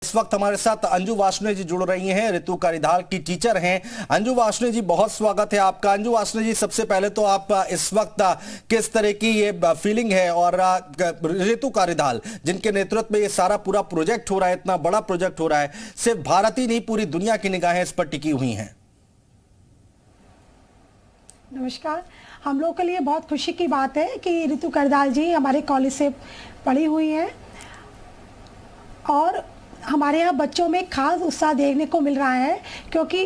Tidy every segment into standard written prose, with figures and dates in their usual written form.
इस वक्त हमारे साथ अंजू वार्ष्णेय जी जुड़ रही हैं, ऋतु कारिधाल की टीचर हैं। अंजू वार्ष्णेय जी, बहुत स्वागत है आपका। अंजू वार्ष्णेय जी, सबसे पहले तो आप इस वक्त किस तरह की ये फीलिंग है, और ऋतु कारिधाल जिनके नेतृत्व में ये सारा पूरा प्रोजेक्ट हो रहा है, इतना बड़ा प्रोजेक्ट हो रहा है, सिर्फ भारत ही नहीं पूरी दुनिया की निगाहें इस पर टिकी हुई हैं। नमस्कार। हम लोग के लिए बहुत खुशी की बात है कि ऋतु कारिधाल जी हमारे कॉलेज से पढ़ी हुई हैं और हमारे यहाँ बच्चों में खास उत्साह देखने को मिल रहा है, क्योंकि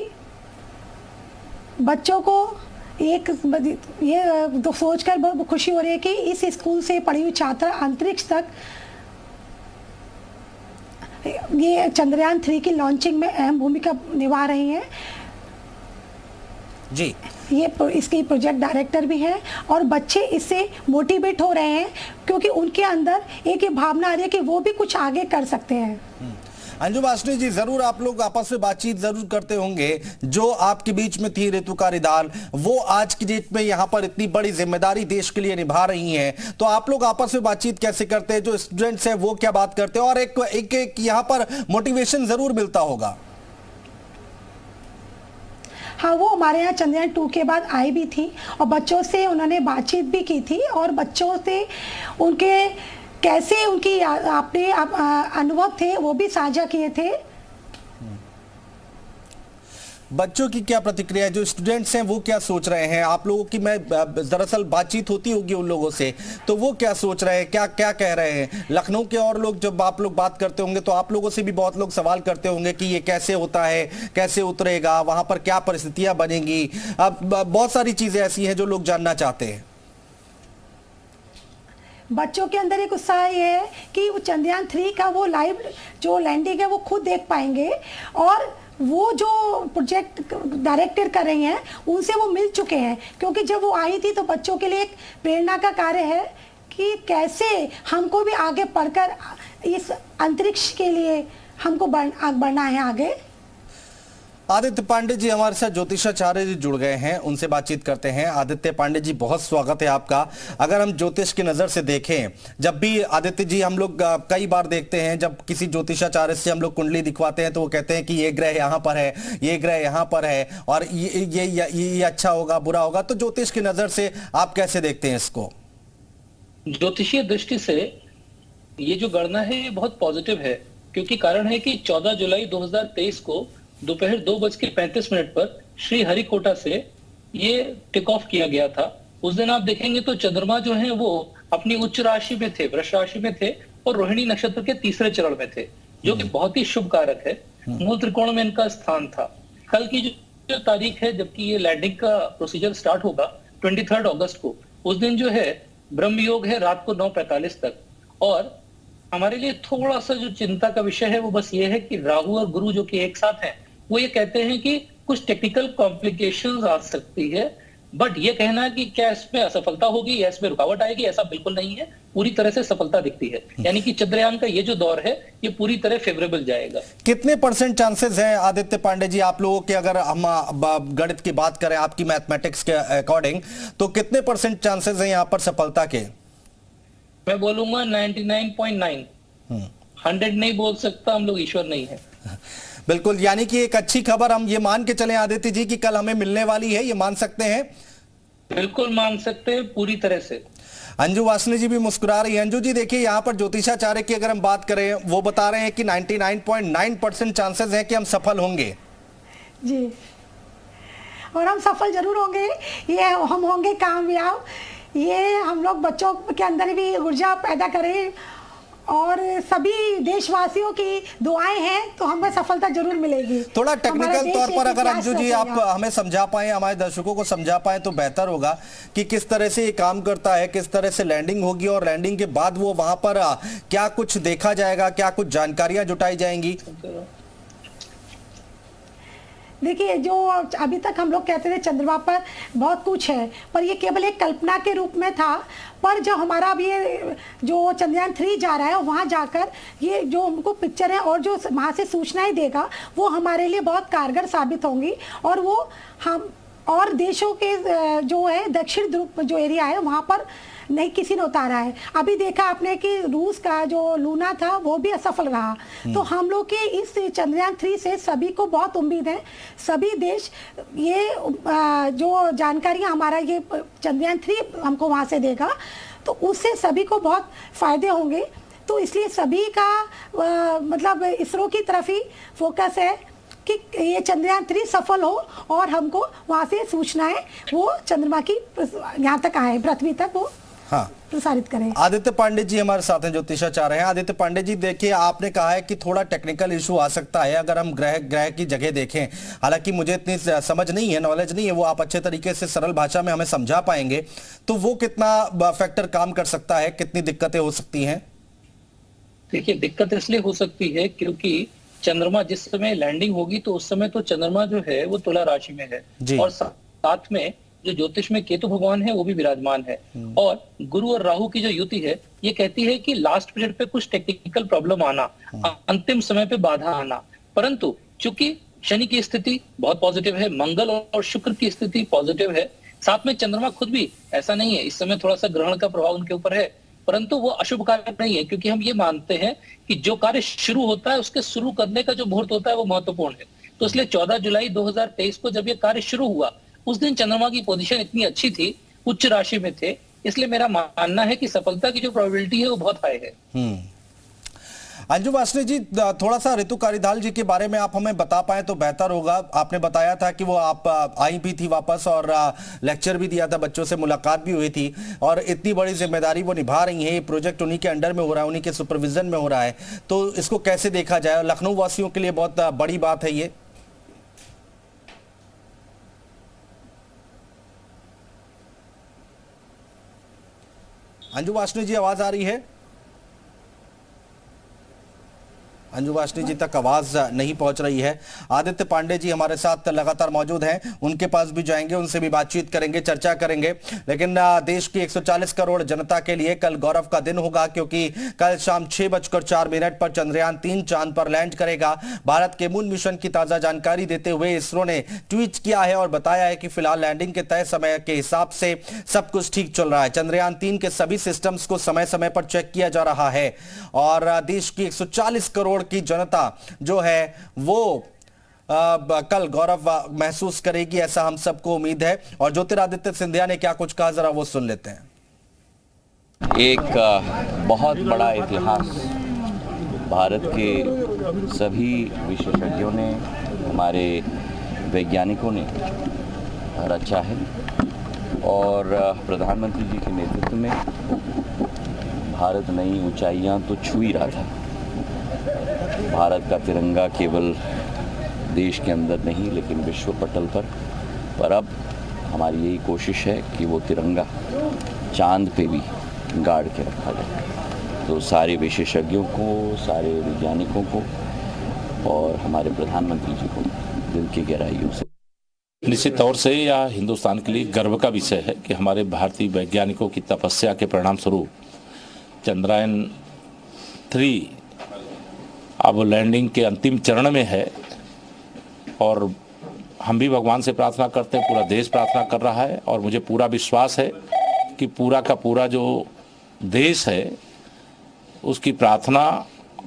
बच्चों को एक ये तो सोचकर बहुत खुशी हो रही है कि इस स्कूल से पढ़ी हुई छात्रा अंतरिक्ष तक ये चंद्रयान 3 की लॉन्चिंग में अहम भूमिका निभा रही हैं जी। ये इसके प्रोजेक्ट डायरेक्टर भी हैं और बच्चे इससे मोटिवेट हो रहे हैं, क्योंकि उनके अंदर एक ये भावना आ रही है कि वो भी कुछ आगे कर सकते हैं। अंजू वार्ष्णेय जी, जरूर आप लोग आपस में बातचीत जरूर करते होंगे। जो आपके बीच में थी ऋतु कारिधाल, वो आज की डेट में यहाँ पर इतनी बड़ी जिम्मेदारी देश के लिए निभा रही हैं, तो आप लोग आपस में बातचीत कैसे करते हैं? जो स्टूडेंट्स हैं वो क्या बात करते हैं, और एक यहाँ पर मोटिवेशन जरूर मिलता होगा। हाँ, वो हमारे यहाँ चंद्रयान 2 के बाद आई भी थी और बच्चों से उन्होंने बातचीत भी की थी और बच्चों से उनके कैसे उनकी अपने अनुभव थे वो भी साझा किए थे। बच्चों की क्या प्रतिक्रिया है? जो स्टूडेंट्स हैं वो क्या सोच रहे हैं? आप लोगों की मैं दरअसल बातचीत होती होगी उन लोगों से, तो वो क्या सोच रहे हैं, क्या क्या कह रहे हैं? लखनऊ के और लोग जब आप लोग बात करते होंगे तो आप लोगों से भी बहुत लोग सवाल करते होंगे कि ये कैसे होता है, कैसे उतरेगा, वहां पर क्या परिस्थितियां बनेंगी। अब बहुत सारी चीजें ऐसी हैं जो लोग जानना चाहते हैं। बच्चों के अंदर एक उत्साह ये है कि वो चंद्रयान 3 का वो लाइव जो लैंडिंग है वो खुद देख पाएंगे, और वो जो प्रोजेक्ट डायरेक्टर कर रही हैं उनसे वो मिल चुके हैं, क्योंकि जब वो आई थी तो बच्चों के लिए एक प्रेरणा का कार्य है कि कैसे हमको भी आगे पढ़कर इस अंतरिक्ष के लिए हमको बढ़ना है आगे। आदित्य पांडे जी हमारे साथ ज्योतिषाचार्य जी जुड़ गए हैं, उनसे बातचीत करते हैं। आदित्य पांडे जी, बहुत स्वागत है आपका। अगर हम ज्योतिष की नजर से देखें, जब भी आदित्य जी हम लोग कई बार देखते हैं, जब किसी ज्योतिषाचार्य से हम लोग कुंडली दिखवाते हैं तो वो कहते हैं कि ये ग्रह यहाँ पर है, ये ग्रह यहाँ पर है, और ये अच्छा होगा, बुरा होगा। तो ज्योतिष की नजर से आप कैसे देखते हैं इसको? ज्योतिषीय दृष्टि से ये जो गणना है ये बहुत पॉजिटिव है, क्योंकि कारण है कि 14 जुलाई 2023 को दोपहर 2:35 पर श्री हरिकोटा से ये टेक ऑफ किया गया था। उस दिन आप देखेंगे तो चंद्रमा जो है वो अपनी उच्च राशि में थे, वृष राशि में थे, और रोहिणी नक्षत्र के तीसरे चरण में थे, जो कि बहुत ही शुभ कारक है। मूल त्रिकोण में इनका स्थान था। कल की जो तारीख है जबकि ये लैंडिंग का प्रोसीजर स्टार्ट होगा 23 अगस्त को, उस दिन जो है ब्रह्म योग है रात को 9:45 तक। और हमारे लिए थोड़ा सा जो चिंता का विषय है वो बस ये है कि राहु और गुरु जो कि एक साथ हैं, वो ये कहते हैं कि कुछ टेक्निकल कॉम्प्लिकेशंस आ सकती है, बट ये कहना कि क्या इसमें असफलता होगी या इसमें रुकावट आएगी, ऐसा बिल्कुल नहीं है। पूरी तरह से सफलता दिखती है, यानी कि चंद्रयान का ये जो दौर है ये पूरी तरह फेवरेबल जाएगा। कितने % चांसेस हैं आदित्य पांडे जी आप लोगों के, अगर हम गणित की बात करें आपकी मैथमेटिक्स के अकॉर्डिंग, तो कितने % चांसेस हैं यहाँ पर सफलता के? मैं बोलूंगा 99.9। 100 नहीं बोल सकता, हम लोग ईश्वर नहीं है। बिल्कुल, यानी कि एक अच्छी खबर हम ये मान के चलें आदित्य जी कि कल हमें मिलने वाली है, ये मान सकते हैं? बिल्कुल मान सकते हैं, पूरी तरह से। अंजू वार्ष्णेय जी भी मुस्कुरा रही है। अंजू जी, देखिए यहाँ पर ज्योतिषाचार्य की अगर हम बात करें, वो बता रहे हैं कि 99.9% चांसेस हैं कि हम सफल होंगे। जी, और हम सफल जरूर होंगे, ये हम होंगे कामयाब। ये हम लोग बच्चों के अंदर भी ऊर्जा पैदा करें और सभी देशवासियों की दुआएं हैं तो हमें सफलता जरूर मिलेगी। थोड़ा टेक्निकल तौर पर अगर अंजू जी आप हमें समझा पाए, हमारे दर्शकों को समझा पाए तो बेहतर होगा कि किस तरह से ये काम करता है, किस तरह से लैंडिंग होगी और लैंडिंग के बाद वो वहां पर क्या कुछ देखा जाएगा, क्या कुछ जानकारियां जुटाई जाएंगी। देखिए, जो अभी तक हम लोग कहते थे चंद्रमा पर बहुत कुछ है, पर ये केवल एक कल्पना के रूप में था। पर जो हमारा अब ये जो चंद्रयान 3 जा रहा है वहाँ जाकर ये जो हमको पिक्चर है और जो वहाँ से सूचनाएं देगा वो हमारे लिए बहुत कारगर साबित होंगी, और वो हम और देशों के जो है दक्षिण ध्रुव जो एरिया है वहाँ पर नहीं किसी ने उतारा है। अभी देखा आपने कि रूस का जो लूना था वो भी असफल रहा। तो हम लोग के इस चंद्रयान 3 से सभी को बहुत उम्मीद है। सभी देश ये जो जानकारी हमारा ये चंद्रयान 3 हमको वहाँ से देगा तो उससे सभी को बहुत फायदे होंगे। तो इसलिए सभी का मतलब इसरो की तरफ ही फोकस है कि ये चंद्रयान 3 सफल हो और हमको वहाँ से सूचनाएं वो चंद्रमा की यहाँ तक आए, पृथ्वी तक वो हाँ प्रसारित करें। आदित्य पांडे जी हमारे साथ हैं, ज्योतिषाचार्य हैं। आदित्य पांडे जी, देखिए आपने कहा है कि थोड़ा टेक्निकल इशू आ सकता है अगर हम ग्रह की जगह देखें। हालांकि मुझे इतनी समझ नहीं है, नॉलेज नहीं है, वो आप अच्छे तरीके से सरल भाषा में हमें समझा पाएंगे तो वो कितना फैक्टर काम कर सकता है, कितनी दिक्कतें हो सकती हैं? देखिए, दिक्कत इसलिए हो सकती है क्योंकि चंद्रमा जिस समय लैंडिंग होगी तो उस समय तो चंद्रमा जो है वो तुला राशि में है और साथ में जो ज्योतिष में केतु भगवान है वो भी विराजमान है। और गुरु और राहु की जो युति है ये कहती है कि लास्ट पीरियड पे कुछ टेक्निकल प्रॉब्लम आना, अंतिम समय पे बाधा आना। परंतु चूंकि शनि की स्थिति बहुत पॉजिटिव है, मंगल और शुक्र की स्थिति पॉजिटिव है, साथ में चंद्रमा खुद भी ऐसा नहीं है, इस समय थोड़ा सा ग्रहण का प्रभाव उनके ऊपर है, परंतु वो अशुभ कार्य नहीं है। क्योंकि हम ये मानते हैं कि जो कार्य शुरू होता है उसके शुरू करने का जो मुहूर्त होता है वो महत्वपूर्ण है। तो इसलिए 14 जुलाई 2023 को जब ये कार्य शुरू हुआ उस दिन चंद्रमा की पोजीशन इतनी अच्छी थी, उच्च राशि में थे, इसलिए मेरा मानना है कि सफलता की जो प्रोबेबिलिटी है वो बहुत हाई है। अंजू वासनिक जी, थोड़ा सा ऋतु कारिदाल जी के बारे में आप हमें बता पाए तो बेहतर होगा। आपने बताया था कि वो आप आई भी थी वापस और लेक्चर भी दिया था, बच्चों से मुलाकात भी हुई थी और इतनी बड़ी जिम्मेदारी वो निभा रही है। ये प्रोजेक्ट उन्हीं के अंडर में हो रहा है, उन्हीं के सुपरविजन में हो रहा है, तो इसको कैसे देखा जाए? लखनऊ वासियों के लिए बहुत बड़ी बात है ये। अंजू वासनिक जी, आवाज आ रही है? अंजू वासनिक जी तक आवाज नहीं पहुंच रही है। आदित्य पांडे जी हमारे साथ लगातार मौजूद हैं, उनके पास भी जाएंगे, उनसे भी बातचीत करेंगे, चर्चा करेंगे। लेकिन देश की 140 करोड़ जनता के लिए कल गौरव का दिन होगा क्योंकि कल शाम 6:04 पर चंद्रयान 3 चांद पर लैंड करेगा। भारत के मून मिशन की ताजा जानकारी देते हुए इसरो ने ट्वीट किया है और बताया है कि फिलहाल लैंडिंग के तय समय के हिसाब से सब कुछ ठीक चल रहा है। चंद्रयान 3 के सभी सिस्टम्स को समय समय पर चेक किया जा रहा है और देश की 140 करोड़ की जनता जो है वो कल गौरव महसूस करेगी, ऐसा हम सबको उम्मीद है। और ज्योतिरादित्य सिंधिया ने क्या कुछ कहा, जरा वो सुन लेते हैं। एक बहुत बड़ा इतिहास भारत के सभी विशेषज्ञों ने, हमारे वैज्ञानिकों ने रचा है और प्रधानमंत्री जी के नेतृत्व में भारत नई ऊंचाइयां तो छू ही रहा था। भारत का तिरंगा केवल देश के अंदर नहीं लेकिन विश्व पटल पर अब हमारी यही कोशिश है कि वो तिरंगा चांद पे भी गाड़ के रखा जाए। तो सारे विशेषज्ञों को, सारे वैज्ञानिकों को और हमारे प्रधानमंत्री जी को दिल की गहराइयों से निश्चित तौर से यह हिंदुस्तान के लिए गर्व का विषय है कि हमारे भारतीय वैज्ञानिकों की तपस्या के परिणाम स्वरूप चंद्रयान 3 अब लैंडिंग के अंतिम चरण में है। और हम भी भगवान से प्रार्थना करते हैं, पूरा देश प्रार्थना कर रहा है और मुझे पूरा विश्वास है कि पूरा का पूरा जो देश है उसकी प्रार्थना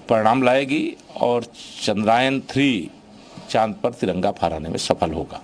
परिणाम लाएगी और चंद्रयान 3 चांद पर तिरंगा फहराने में सफल होगा।